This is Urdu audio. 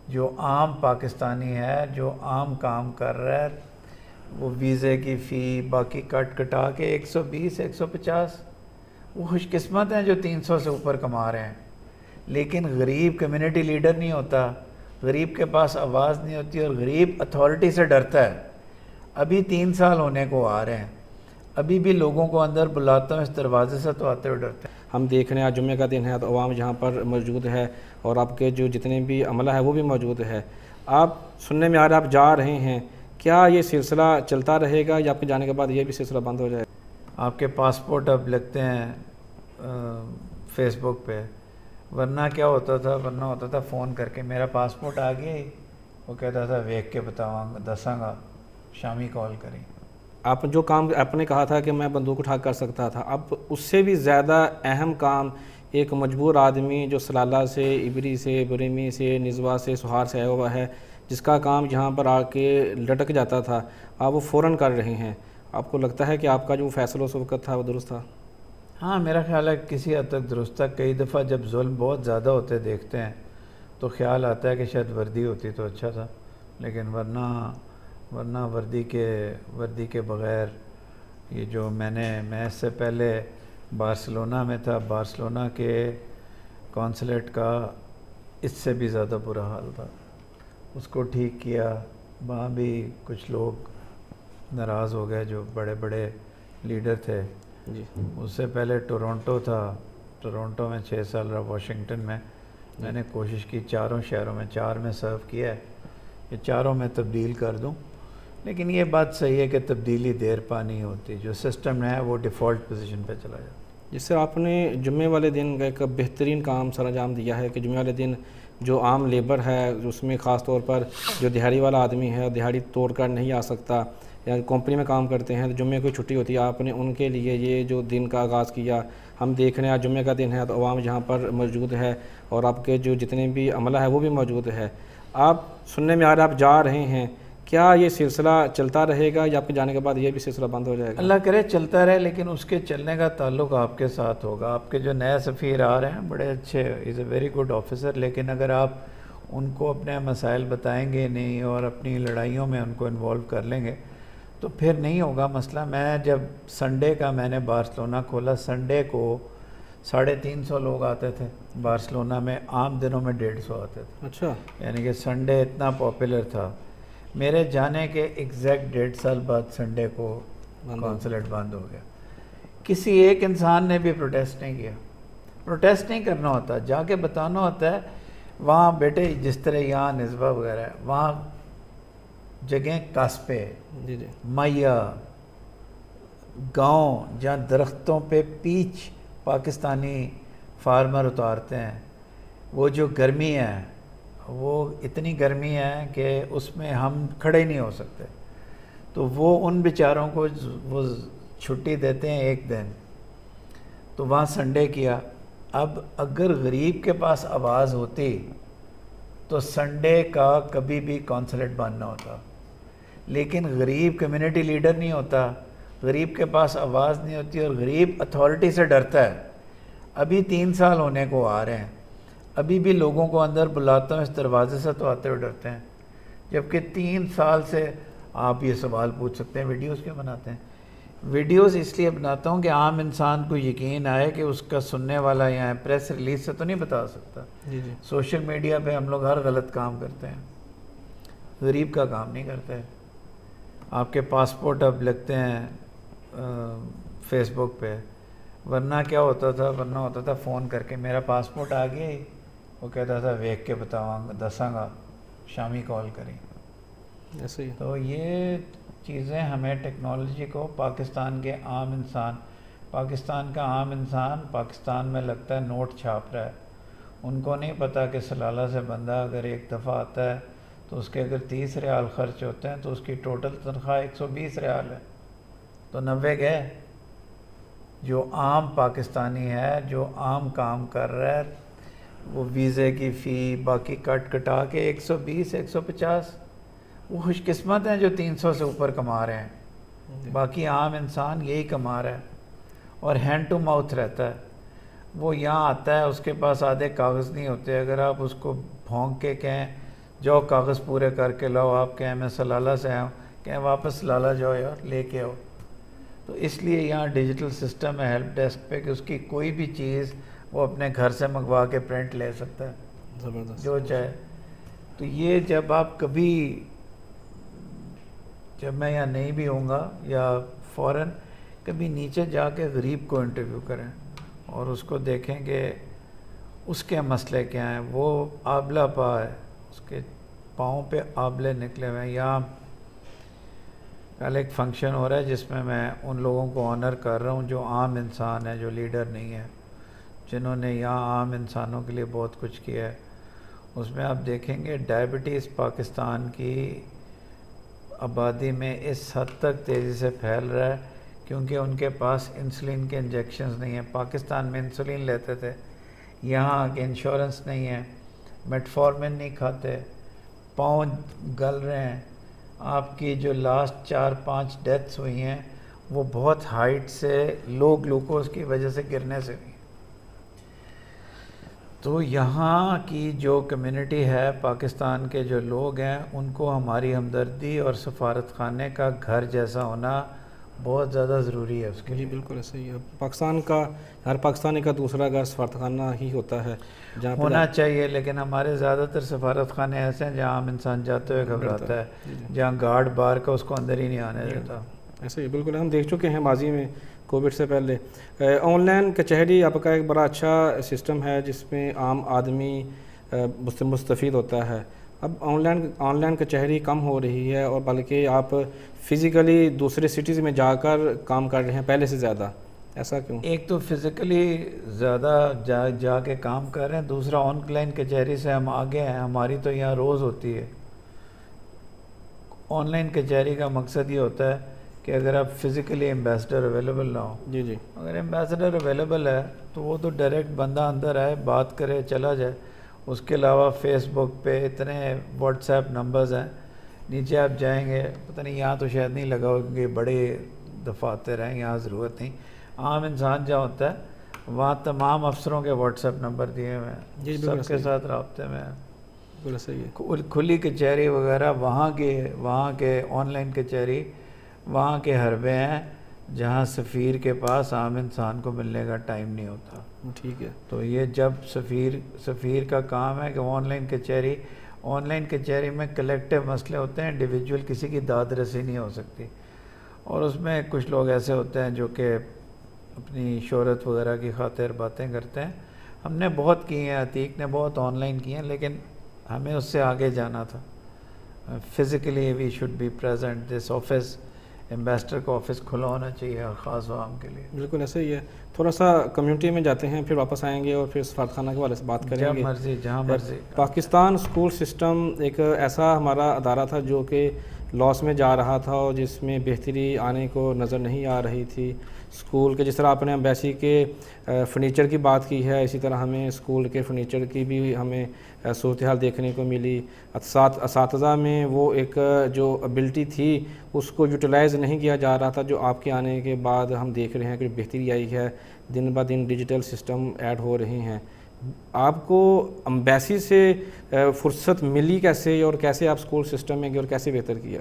جو عام پاکستانی ہے جو عام کام کر رہا ہے وہ ویزے کی فی باقی کٹ کٹا کے 120 150 وہ خوش قسمت ہیں جو 300 سے اوپر کما رہے ہیں. لیکن غریب کمیونٹی لیڈر نہیں ہوتا, غریب کے پاس آواز نہیں ہوتی, اور غریب اتھارٹی سے ڈرتا ہے. ابھی 3 سال ہونے کو آ رہے ہیں, ابھی بھی لوگوں کو اندر بلاتا ہوں اس دروازے سے تو آتے ہوئے ڈرتے ہیں. ہم دیکھ رہے ہیں آج جمعے کا دن ہے تو عوام یہاں پر موجود ہے اور آپ کے جو جتنے بھی عملہ ہے وہ بھی موجود ہے. آپ سننے میں آ رہا ہے آپ جا رہے ہیں, کیا یہ سلسلہ چلتا رہے گا یا آپ کے جانے کے بعد یہ بھی سلسلہ بند ہو جائے گا؟ آپ کے پاسپورٹ اب لگتے ہیں فیس بک پہ, ورنہ کیا ہوتا تھا, ورنہ ہوتا تھا فون کر کے میرا پاسپورٹ آ گیا ہی, وہ کہتا تھا ویک کے بتاواں گا دساں گا شامی کال کریں. آپ جو کام آپ نے کہا تھا کہ میں بندوق اٹھا کر سکتا تھا, اب اس سے بھی زیادہ اہم کام ایک مجبور آدمی جو سلالہ سے, عبری سے, بریمی سے, نزوا سے, سہار سے آیا ہوا ہے, جس کا کام یہاں پر آ کے لٹک جاتا تھا, آپ وہ فوراً کر رہے ہیں. آپ کو لگتا ہے کہ آپ کا جو فیصلہ اس وقت تھا وہ درست تھا؟ ہاں میرا خیال ہے کسی حد تک درست تھا. کئی دفعہ جب ظلم بہت زیادہ ہوتے دیکھتے ہیں تو خیال آتا ہے کہ شاید وردی ہوتی تو اچھا تھا, لیکن ورنہ وردی کے بغیر یہ جو میں اس سے پہلے بارسلونا میں تھا, بارسلونا کے کونسلیٹ کا اس سے بھی زیادہ برا حال تھا. اس کو ٹھیک کیا, وہاں بھی کچھ لوگ ناراض ہو گئے جو بڑے بڑے لیڈر تھے. جی. اس سے پہلے ٹورنٹو تھا, ٹورنٹو میں 6 سال رہا, واشنگٹن میں نے کوشش کی 4 شہروں میں 4 میں سرو کیا ہے کہ 4 میں تبدیل کر دوں, لیکن یہ بات صحیح ہے کہ تبدیلی دیر پا نہیں ہوتی, جو سسٹم ہے وہ ڈیفالٹ پوزیشن پہ چلا جاتا. جس سے آپ نے جمعے والے دن کا ایک بہترین کام سر انجام دیا ہے کہ جمعے والے دن جو عام لیبر ہے اس میں خاص طور پر جو دہاڑی والا آدمی ہے, دہاڑی توڑ کر نہیں آ سکتا یا کمپنی میں کام کرتے ہیں تو جمعے کو چھٹی ہوتی ہے, آپ نے ان کے لیے یہ جو دن کا آغاز کیا. ہم دیکھ رہے ہیں آج جمعے کا دن ہے تو عوام یہاں پر موجود ہے اور آپ کے جو جتنے بھی عملہ ہے وہ بھی موجود ہے. آپ سننے میں آ رہا ہے آپ جا رہے ہیں, کیا یہ سلسلہ چلتا رہے گا یا آپ کے جانے کے بعد یہ بھی سلسلہ بند ہو جائے گا؟ اللہ کرے چلتا رہے, لیکن اس کے چلنے کا تعلق آپ کے ساتھ ہوگا. آپ کے جو نئے سفیر آ رہے ہیں بڑے اچھے, از اے ویری گڈ آفیسر, لیکن اگر آپ ان کو اپنے مسائل بتائیں گے نہیں اور اپنی لڑائیوں میں ان کو انوالو کر لیں گے تو پھر نہیں ہوگا مسئلہ. میں جب سنڈے کا میں نے بارسلونا کھولا, سنڈے کو 350 لوگ آتے تھے بارسلونا میں, عام دنوں میں 150 آتے تھے. اچھا. یعنی کہ سنڈے اتنا پاپولر تھا. میرے جانے کے ایگزیکٹ 1.5 سال بعد سنڈے کو کونسلیٹ بند ہو گیا. کسی ایک انسان نے بھی پروٹیسٹ نہیں کیا. پروٹیسٹ نہیں کرنا ہوتا, جا کے بتانا ہوتا ہے. وہاں بیٹے جس طرح یہاں نسبہ وغیرہ ہے, وہاں جگہیں کاسپے, جی جی, میا, گاؤں جہاں درختوں پہ پیچ پاکستانی فارمر اتارتے ہیں, وہ جو گرمی ہے وہ اتنی گرمی ہے کہ اس میں ہم کھڑے نہیں ہو سکتے, تو وہ ان بیچاروں کو وہ چھٹی دیتے ہیں 1 دن, تو وہاں سنڈے کیا. اب اگر غریب کے پاس آواز ہوتی تو سنڈے کا کبھی بھی کونسلیٹ بند نہ ہوتا, لیکن غریب کمیونٹی لیڈر نہیں ہوتا, غریب کے پاس آواز نہیں ہوتی, اور غریب اتھارٹی سے ڈرتا ہے. ابھی 3 سال ہونے کو آ رہے ہیں, ابھی بھی لوگوں کو اندر بلاتا ہوں اس دروازے سے تو آتے ہوئے ڈرتے ہیں. جبکہ 3 سال سے آپ یہ سوال پوچھ سکتے ہیں ویڈیوز کیوں بناتے ہیں. ویڈیوز اس لیے بناتا ہوں کہ عام انسان کو یقین آئے کہ اس کا سننے والا یہاں پریس ریلیز سے تو نہیں بتا سکتا. جی جی, سوشل میڈیا پہ ہم لوگ ہر غلط کام کرتے ہیں, غریب کا کام نہیں کرتے. آپ کے پاسپورٹ اب لگتے ہیں فیس بک پہ, ورنہ کیا ہوتا تھا, ورنہ ہوتا تھا فون کر کے میرا پاسپورٹ آ گیا ہی, وہ کہتا تھا ویک کے بتاواں گا دساں گا شامی کال کریں. ایسے ہی. تو یہ چیزیں ہمیں ٹیکنالوجی کو پاکستان کا عام انسان پاکستان میں لگتا ہے نوٹ چھاپ رہا ہے. ان کو نہیں پتہ کہ سلالہ سے بندہ اگر 1 دفعہ آتا ہے تو اس کے اگر 30 ریال خرچ ہوتے ہیں تو اس کی ٹوٹل تنخواہ 120 ریال ہے, تو 90 گئے. جو عام پاکستانی ہے جو عام کام کر رہا ہے وہ ویزے کی فی باقی کٹ کٹا کے 120 150 وہ خوش قسمت ہیں جو 300 سے اوپر کما رہے ہیں. باقی عام انسان یہی کما رہا ہے اور ہینڈ ٹو ماؤتھ رہتا ہے. وہ یہاں آتا ہے, اس کے پاس آدھے کاغذ نہیں ہوتے, اگر آپ اس کو بھونک کے کہیں جاؤ کاغذ پورے کر کے لاؤ، آپ کہیں میں سلالہ سے آیا ہوں، کہیں واپس سلالہ جاؤ یار لے کے آؤ. تو اس لیے یہاں ڈیجیٹل سسٹم ہے ہیلپ ڈیسک پہ کہ اس کی کوئی بھی چیز وہ اپنے گھر سے منگوا کے پرنٹ لے سکتا ہے زبردست. جو چاہے. تو یہ جب آپ کبھی، جب میں یہاں نہیں بھی ہوں گا یا فوراً کبھی نیچے جا کے غریب کو انٹرویو کریں اور اس کو دیکھیں کہ اس کے مسئلے کیا ہیں. وہ آبلہ پا ہے، اس کے پاؤں پہ آبلے نکلے ہوئے ہیں. یہاں کل ایک فنکشن ہو رہا ہے جس میں ان لوگوں کو آنر کر رہا ہوں جو عام انسان ہیں، جو لیڈر نہیں ہیں، جنہوں نے یہاں عام انسانوں کے لیے بہت کچھ کیا ہے. اس میں آپ دیکھیں گے ڈائبٹیز پاکستان کی آبادی میں اس حد تک تیزی سے پھیل رہا ہے کیونکہ ان کے پاس انسولین کے انجیکشنز نہیں ہیں. پاکستان میں انسولین لیتے تھے، یہاں کے انشورنس نہیں ہے، میٹفارمن نہیں کھاتے، پاؤں گل رہے ہیں. آپ کی جو لاسٹ 4-5 ڈیتھس ہوئی ہیں وہ بہت ہائٹ سے لو گلوکوز کی وجہ سے گرنے سے ہوئی. تو یہاں کی جو کمیونٹی ہے، پاکستان کے جو لوگ ہیں، ان کو ہماری ہمدردی اور سفارت خانے کا گھر جیسا ہونا بہت زیادہ ضروری ہے اس کے جی لیے. بالکل ایسے ہی ہے. پاکستان کا ہر پاکستانی کا دوسرا گھر سفارتخانہ ہی ہوتا ہے جہاں پہ ہونا چاہیے، لیکن ہمارے زیادہ تر سفارت خانے ایسے ہیں جہاں عام انسان جاتے ہوئے گھبراتا ہے، جہاں گارڈ بار کا اس کو اندر ہی نہیں آنے دیتا. ایسے ہی بالکل ہم دیکھ چکے ہیں ماضی میں کووڈ سے پہلے. آن لائن کچہری آپ کا ایک بڑا اچھا سسٹم ہے جس میں عام آدمی مستفید ہوتا ہے. اب آن لائن کچہری کم ہو رہی ہے اور بلکہ آپ فزیکلی دوسرے سٹیز میں جا کر کام کر رہے ہیں پہلے سے زیادہ، ایسا کیوں؟ ایک تو فزیکلی زیادہ جا کے کام کر رہے ہیں، دوسرا آن لائن کچہری سے ہم آگے ہیں. ہماری تو یہاں روز ہوتی ہے. آن لائن کچہری کا مقصد یہ ہوتا ہے کہ اگر آپ فزیکلی ایمبیسڈر اویلیبل نہ ہو، جی اگر ایمبیسڈر اویلیبل ہے تو وہ تو ڈائریکٹ بندہ اندر آئے، بات کرے، چلا جائے. اس کے علاوہ فیس بک پہ اتنے واٹس ایپ نمبرز ہیں، نیچے آپ جائیں گے، پتہ نہیں یہاں تو شاید نہیں لگا ہو کیونکہ بڑے دفاتر ہیں، یہاں ضرورت نہیں. عام انسان جہاں ہوتا ہے وہاں تمام افسروں کے واٹس ایپ نمبر دیے ہوئے ہیں، سب کے ساتھ رابطے میں ہیں. بالکل صحیح ہے. کھلی کچہری وغیرہ وہاں کے آن لائن کچہری وہاں کے حربے ہیں جہاں سفیر کے پاس عام انسان کو ملنے کا ٹائم نہیں ہوتا. ٹھیک ہے. تو یہ جب سفیر کا کام ہے کہ آن لائن کچہری میں کلیکٹیو مسئلے ہوتے ہیں، انڈیویجول کسی کی داد رسی نہیں ہو سکتی. اور اس میں کچھ لوگ ایسے ہوتے ہیں جو کہ اپنی شہرت وغیرہ کی خاطر باتیں کرتے ہیں. ہم نے بہت کی ہیں، عتیق نے بہت آن لائن کی ہیں، لیکن ہمیں اس سے آگے جانا تھا. Physically we should be present. This office, ambassador کا آفس کھلا ہونا چاہیے خاص عوام کے لیے. بالکل ایسے ہی ہے. تھوڑا سا کمیونٹی میں جاتے ہیں، پھر واپس آئیں گے اور پھر سفارتخانہ کے بارے سے بات کریں گے. جہاں مرضی. پاکستان اسکول سسٹم ایک ایسا ہمارا ادارہ تھا جو کہ لاس میں جا رہا تھا اور جس میں بہتری آنے کو نظر نہیں آ رہی تھی. اسکول کے جس طرح آپ نے ایمبیسی کے فرنیچر کی بات کی ہے، اسی طرح ہمیں اسکول کے فرنیچر کی بھی ہمیں صورتحال دیکھنے کو ملی. اساتذہ میں وہ ایک جو ایبلٹی تھی اس کو یوٹیلائز نہیں کیا جا رہا تھا، جو آپ کے آنے کے بعد ہم دیکھ رہے ہیں کہ بہتری آئی ہے. دن بہ دن ڈیجیٹل سسٹم ایڈ ہو رہے ہیں. آپ کو ایمبیسی سے فرصت ملی کیسے اور کیسے آپ اسکول سسٹم میں گئے اور کیسے بہتر کیا؟